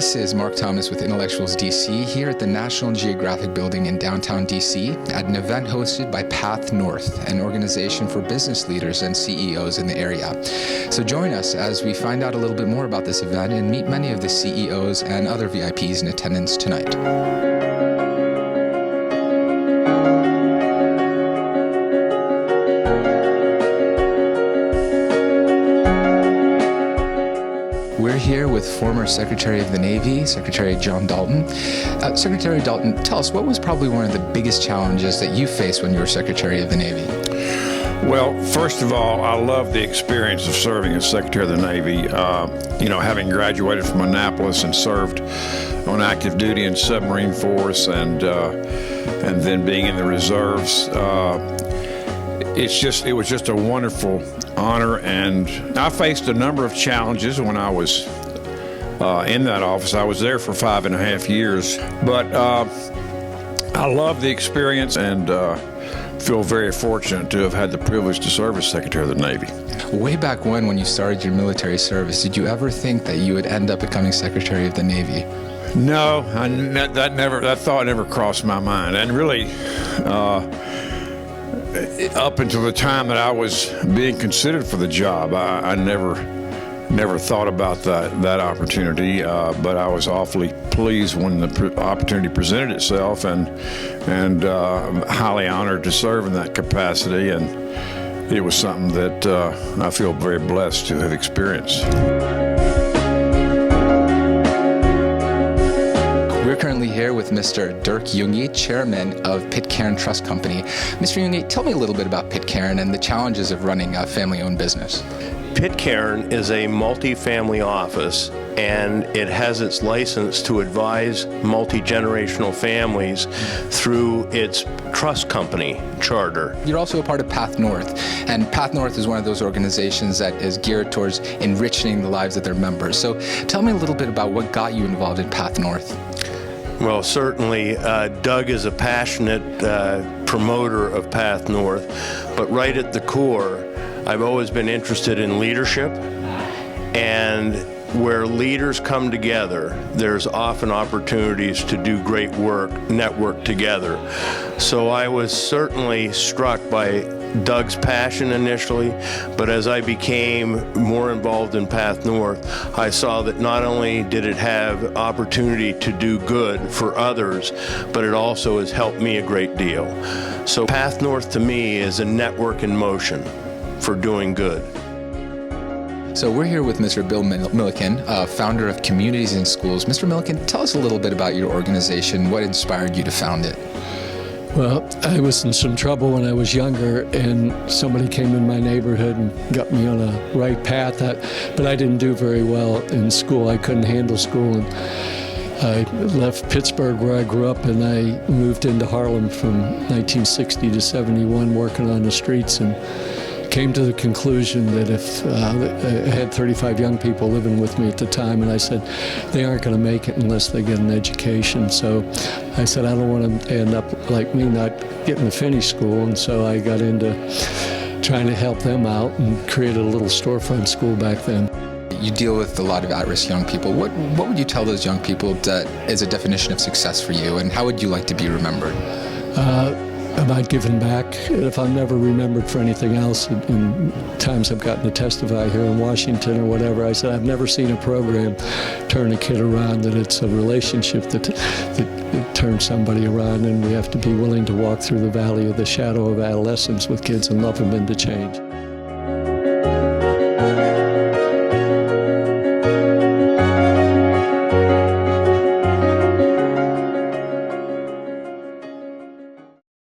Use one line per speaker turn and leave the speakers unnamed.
This is Mark Thomas with IntellectualsDC here at the National Geographic building in downtown DC at an event hosted by PathNorth, an organization for business leaders and CEOs in the area. So join us as we find out a little bit more about this event and meet many of the CEOs and other VIPs in attendance tonight. We're here with former Secretary of the Navy, Secretary John Dalton. Secretary Dalton, tell us, what was probably one of the biggest challenges that you faced when you were Secretary of the Navy?
Well, first of all, I love the experience of serving as Secretary of the Navy. Having graduated from Annapolis and served on active duty in submarine force and then being in the reserves, it was just a wonderful honor, and I faced a number of challenges when I was in that office. I was there for 5.5 years, but I love the experience and feel very fortunate to have had the privilege to serve as Secretary of the Navy.
Way back when you started your military service, did you ever think that you would end up becoming Secretary of the Navy?
No, that thought never crossed my mind, and really, up until the time that I was being considered for the job, I never thought about that opportunity, but I was awfully pleased when the opportunity presented itself, and highly honored to serve in that capacity, and it was something that I feel very blessed to have experienced.
We're currently here with Mr. Dirk Junge, Chairman of Pitcairn Trust Company. Mr. Junge, tell me a little bit about Pitcairn and the challenges of running a family-owned business.
Pitcairn is a multi-family office, and it has its license to advise multi-generational families through its trust company charter.
You're also a part of PathNorth, and PathNorth is one of those organizations that is geared towards enriching the lives of their members. So tell me a little bit about what got you involved in PathNorth.
Well, certainly, Doug is a passionate promoter of PathNorth, but right at the core, I've always been interested in leadership, and where leaders come together, there's often opportunities to do great work, network together. So I was certainly struck by Doug's passion initially, but as I became more involved in PathNorth, I saw that not only did it have opportunity to do good for others, but it also has helped me a great deal. So PathNorth to me is a network in motion for doing good.
So we're here with Mr. Bill Milliken, founder of Communities in Schools. Mr. Milliken, tell us a little bit about your organization. What inspired you to found it?
Well, I was in some trouble when I was younger, and somebody came in my neighborhood and got me on a right path, but I didn't do very well in school. I couldn't handle school, and I left Pittsburgh, where I grew up, and I moved into Harlem from 1960 to 71, working on the streets, and came to the conclusion that if I had 35 young people living with me at the time, and I said, they aren't going to make it unless they get an education. So I said, I don't want them to end up like me, not getting to finish school. And so I got into trying to help them out and created a little storefront school back then.
You deal with a lot of at-risk young people. What would you tell those young people that is a definition of success for you, and how would you like to be remembered?
About giving back. If I'm never remembered for anything else, in times I've gotten to testify here in Washington or whatever, I said I've never seen a program turn a kid around, that it's a relationship that turns somebody around, and we have to be willing to walk through the valley of the shadow of adolescence with kids and love them into change.